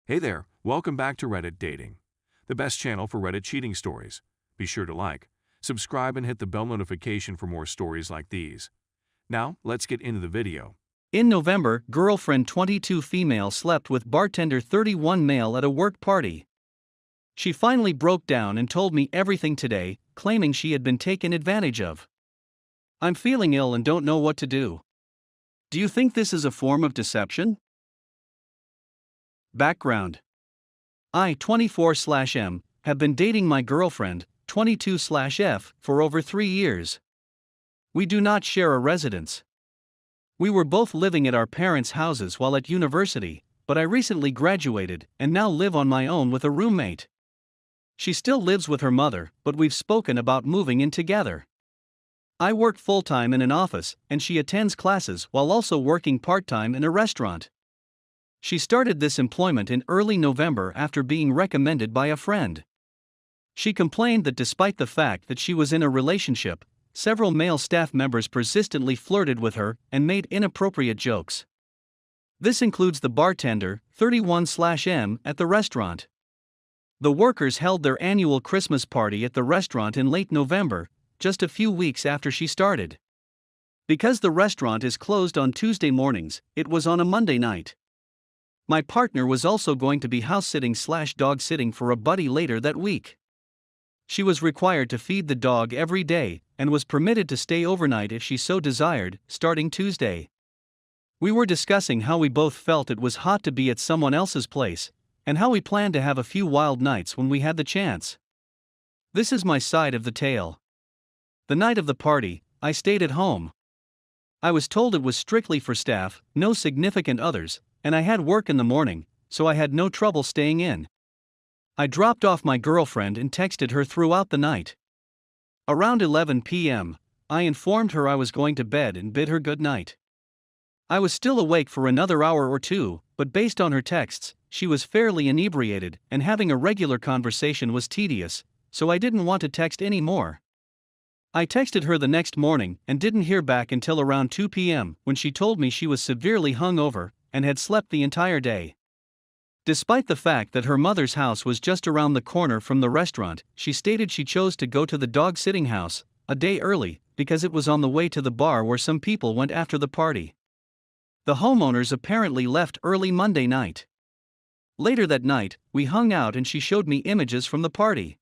Hey there, welcome back to Reddit Dating, the best channel for Reddit cheating stories. Be sure to like, subscribe, and hit the bell notification for more stories like these. Now, let's get into the video. In November, girlfriend 22 female slept with bartender 31 male at a work party. She finally broke down and told me everything today, claiming she had been taken advantage of. I'm feeling ill and don't know what to do. Do you think this is a form of deception? Background: I, 24/M, have been dating my girlfriend, 22/F, for over 3 years. We do not share a residence. We were both living at our parents' houses while at university, but I recently graduated and now live on my own with a roommate. She still lives with her mother, but we've spoken about moving in together. I work full-time in an office, and she attends classes while also working part-time in a restaurant. She started this employment in early November after being recommended by a friend. She complained that despite the fact that she was in a relationship, several male staff members persistently flirted with her and made inappropriate jokes. This includes the bartender, 31/M, at the restaurant. The workers held their annual Christmas party at the restaurant in late November, just a few weeks after she started. Because the restaurant is closed on Tuesday mornings, it was on a Monday night. My partner was also going to be house-sitting/dog sitting for a buddy later that week. She was required to feed the dog every day and was permitted to stay overnight if she so desired, starting Tuesday. We were discussing how we both felt it was hot to be at someone else's place, and how we planned to have a few wild nights when we had the chance. This is my side of the tale. The night of the party, I stayed at home. I was told it was strictly for staff, no significant others, and I had work in the morning, so I had no trouble staying in. I dropped off my girlfriend and texted her throughout the night. Around 11 p.m., I informed her I was going to bed and bid her good night. I was still awake for another hour or two, but based on her texts, she was fairly inebriated and having a regular conversation was tedious, so I didn't want to text any more. I texted her the next morning and didn't hear back until around 2 p.m. when she told me she was severely hungover and had slept the entire day. Despite the fact that her mother's house was just around the corner from the restaurant, she stated she chose to go to the dog-sitting house a day early because it was on the way to the bar where some people went after the party. The homeowners apparently left early Monday night. Later that night, we hung out and she showed me images from the party.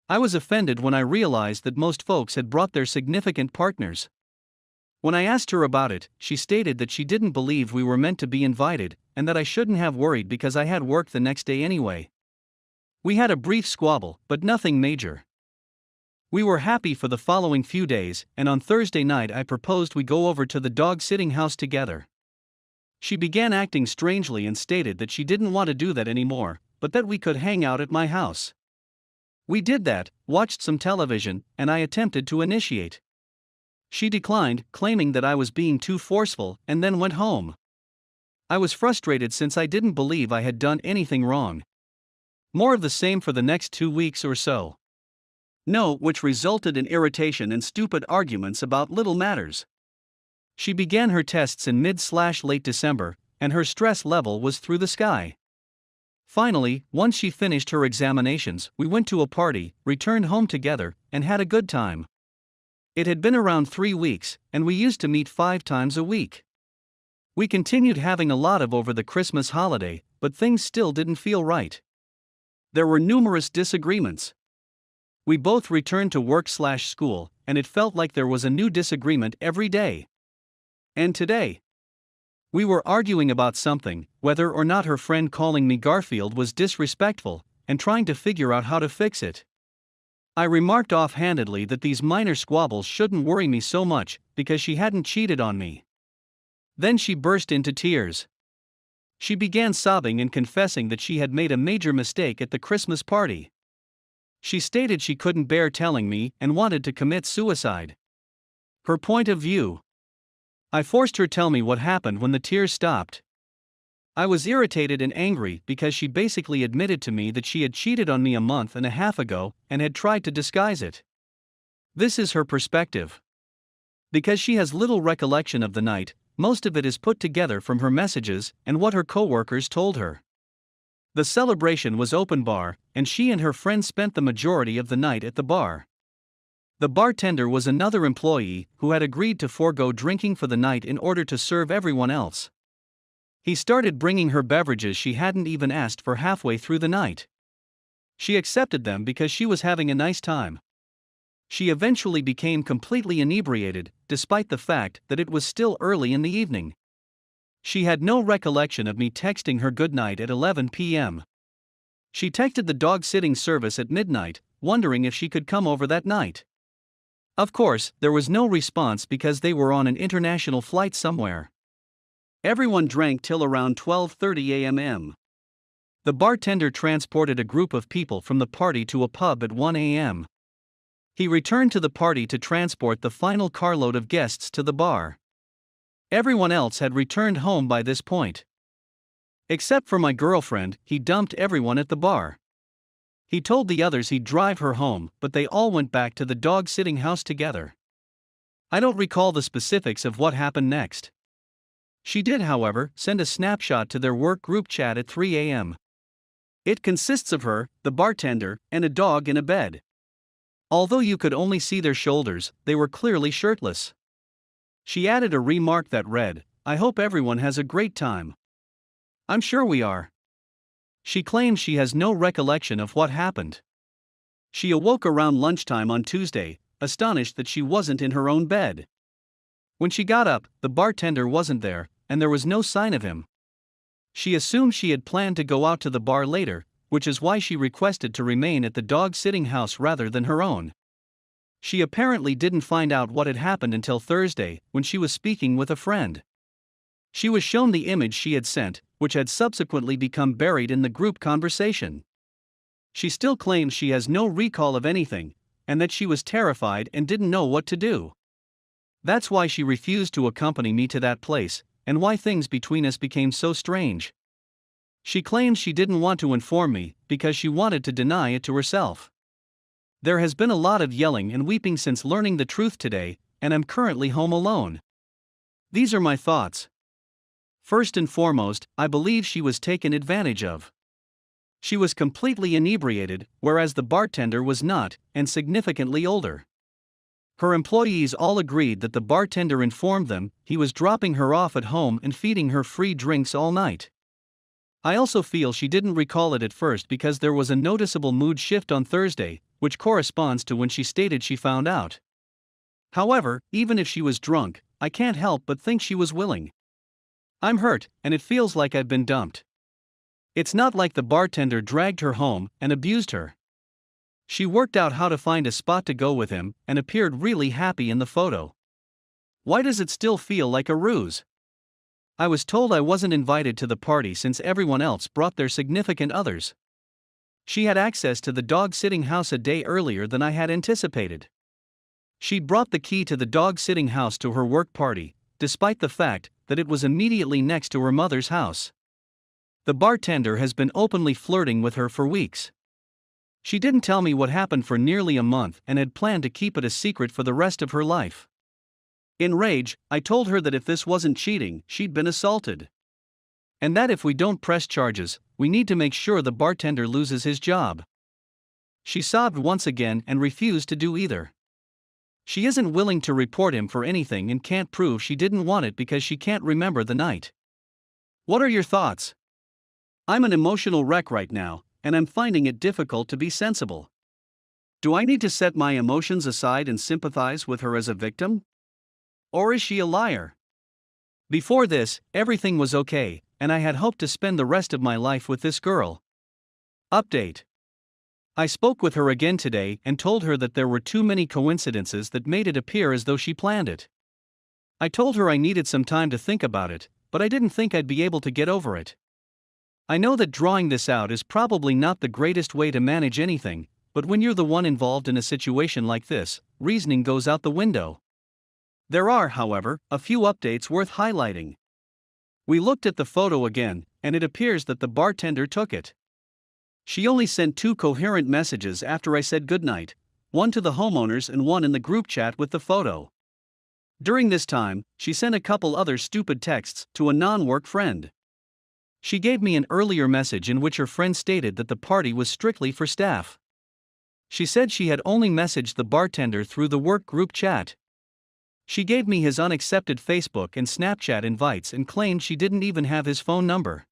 I was offended when I realized that most folks had brought their significant partners. When I asked her about it, she stated that she didn't believe we were meant to be invited, and that I shouldn't have worried because I had work the next day anyway. We had a brief squabble, but nothing major. We were happy for the following few days, and on Thursday night I proposed we go over to the dog-sitting house together. She began acting strangely and stated that she didn't want to do that anymore, but that we could hang out at my house. We did that, watched some television, and I attempted to initiate. She declined, claiming that I was being too forceful, and then went home. I was frustrated since I didn't believe I had done anything wrong. More of the same for the next 2 weeks or so. No, which resulted in irritation and stupid arguments about little matters. She began her tests in mid/late December, and her stress level was through the sky. Finally, once she finished her examinations, we went to a party, returned home together, and had a good time. It had been around 3 weeks, and we used to meet 5 times a week. We continued having a lot of over the Christmas holiday, but things still didn't feel right. There were numerous disagreements. We both returned to work/school, and it felt like there was a new disagreement every day. And today, we were arguing about something, whether or not her friend calling me Garfield was disrespectful, and trying to figure out how to fix it. I remarked offhandedly that these minor squabbles shouldn't worry me so much, because she hadn't cheated on me. Then she burst into tears. She began sobbing and confessing that she had made a major mistake at the Christmas party. She stated she couldn't bear telling me and wanted to commit suicide. Her point of view. I forced her to tell me what happened when the tears stopped. I was irritated and angry because she basically admitted to me that she had cheated on me a month and a half ago and had tried to disguise it. This is her perspective. Because she has little recollection of the night, most of it is put together from her messages and what her coworkers told her. The celebration was open bar, and she and her friends spent the majority of the night at the bar. The bartender was another employee who had agreed to forego drinking for the night in order to serve everyone else. He started bringing her beverages she hadn't even asked for halfway through the night. She accepted them because she was having a nice time. She eventually became completely inebriated, despite the fact that it was still early in the evening. She had no recollection of me texting her goodnight at 11 p.m. She texted the dog-sitting service at midnight, wondering if she could come over that night. Of course, there was no response because they were on an international flight somewhere. Everyone drank till around 12:30 a.m. The bartender transported a group of people from the party to a pub at 1 a.m. He returned to the party to transport the final carload of guests to the bar. Everyone else had returned home by this point. Except for my girlfriend, he dumped everyone at the bar. He told the others he'd drive her home, but they all went back to the dog-sitting house together. I don't recall the specifics of what happened next. She did, however, send a snapshot to their work group chat at 3 a.m. It consists of her, the bartender, and a dog in a bed. Although you could only see their shoulders, they were clearly shirtless. She added a remark that read, "I hope everyone has a great time." I'm sure we are. She claims she has no recollection of what happened. She awoke around lunchtime on Tuesday, astonished that she wasn't in her own bed. When she got up, the bartender wasn't there, and there was no sign of him. She assumed she had planned to go out to the bar later, which is why she requested to remain at the dog-sitting house rather than her own. She apparently didn't find out what had happened until Thursday, when she was speaking with a friend. She was shown the image she had sent, which had subsequently become buried in the group conversation. She still claims she has no recall of anything, and that she was terrified and didn't know what to do. That's why she refused to accompany me to that place, and why things between us became so strange. She claims she didn't want to inform me because she wanted to deny it to herself. There has been a lot of yelling and weeping since learning the truth today, and I'm currently home alone. These are my thoughts. First and foremost, I believe she was taken advantage of. She was completely inebriated, whereas the bartender was not, and significantly older. Her employees all agreed that the bartender informed them he was dropping her off at home and feeding her free drinks all night. I also feel she didn't recall it at first because there was a noticeable mood shift on Thursday, which corresponds to when she stated she found out. However, even if she was drunk, I can't help but think she was willing. I'm hurt, and it feels like I've been dumped. It's not like the bartender dragged her home and abused her. She worked out how to find a spot to go with him and appeared really happy in the photo. Why does it still feel like a ruse? I was told I wasn't invited to the party since everyone else brought their significant others. She had access to the dog-sitting house a day earlier than I had anticipated. She'd brought the key to the dog-sitting house to her work party, despite the fact that it was immediately next to her mother's house. The bartender has been openly flirting with her for weeks. She didn't tell me what happened for nearly a month and had planned to keep it a secret for the rest of her life. In rage, I told her that if this wasn't cheating, she'd been assaulted. And that if we don't press charges, we need to make sure the bartender loses his job. She sobbed once again and refused to do either. She isn't willing to report him for anything and can't prove she didn't want it because she can't remember the night. What are your thoughts? I'm an emotional wreck right now, and I'm finding it difficult to be sensible. Do I need to set my emotions aside and sympathize with her as a victim? Or is she a liar? Before this, everything was okay, and I had hoped to spend the rest of my life with this girl. Update. I spoke with her again today and told her that there were too many coincidences that made it appear as though she planned it. I told her I needed some time to think about it, but I didn't think I'd be able to get over it. I know that drawing this out is probably not the greatest way to manage anything, but when you're the one involved in a situation like this, reasoning goes out the window. There are, however, a few updates worth highlighting. We looked at the photo again, and it appears that the bartender took it. She only sent 2 coherent messages after I said goodnight, one to the homeowners and one in the group chat with the photo. During this time, she sent a couple other stupid texts to a non-work friend. She gave me an earlier message in which her friend stated that the party was strictly for staff. She said she had only messaged the bartender through the work group chat. She gave me his unaccepted Facebook and Snapchat invites and claimed she didn't even have his phone number.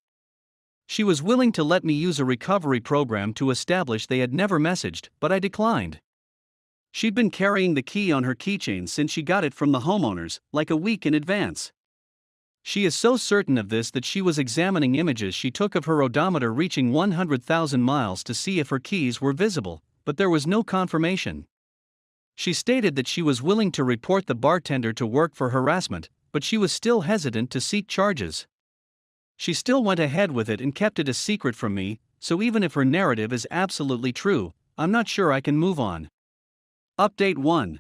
She was willing to let me use a recovery program to establish they had never messaged, but I declined. She'd been carrying the key on her keychain since she got it from the homeowners, like a week in advance. She is so certain of this that she was examining images she took of her odometer reaching 100,000 miles to see if her keys were visible, but there was no confirmation. She stated that she was willing to report the bartender to work for harassment, but she was still hesitant to seek charges. She still went ahead with it and kept it a secret from me, so even if her narrative is absolutely true, I'm not sure I can move on. Update 1.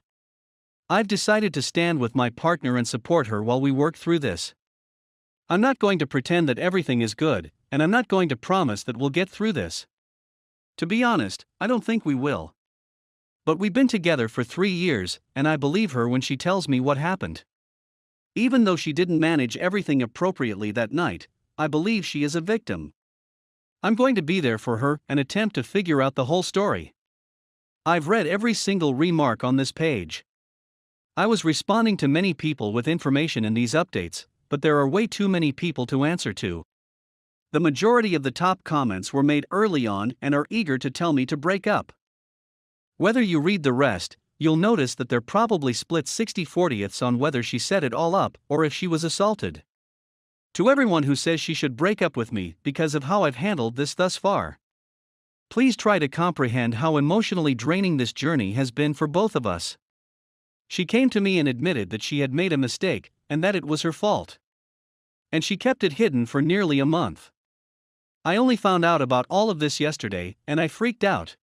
I've decided to stand with my partner and support her while we work through this. I'm not going to pretend that everything is good, and I'm not going to promise that we'll get through this. To be honest, I don't think we will. But we've been together for 3 years, and I believe her when she tells me what happened. Even though she didn't manage everything appropriately that night, I believe she is a victim. I'm going to be there for her and attempt to figure out the whole story. I've read every single remark on this page. I was responding to many people with information in these updates, but there are way too many people to answer to. The majority of the top comments were made early on and are eager to tell me to break up. Whether you read the rest, you'll notice that they're probably split 60/40ths on whether she set it all up or if she was assaulted. To everyone who says she should break up with me because of how I've handled this thus far, please try to comprehend how emotionally draining this journey has been for both of us. She came to me and admitted that she had made a mistake and that it was her fault. And she kept it hidden for nearly a month. I only found out about all of this yesterday, and I freaked out.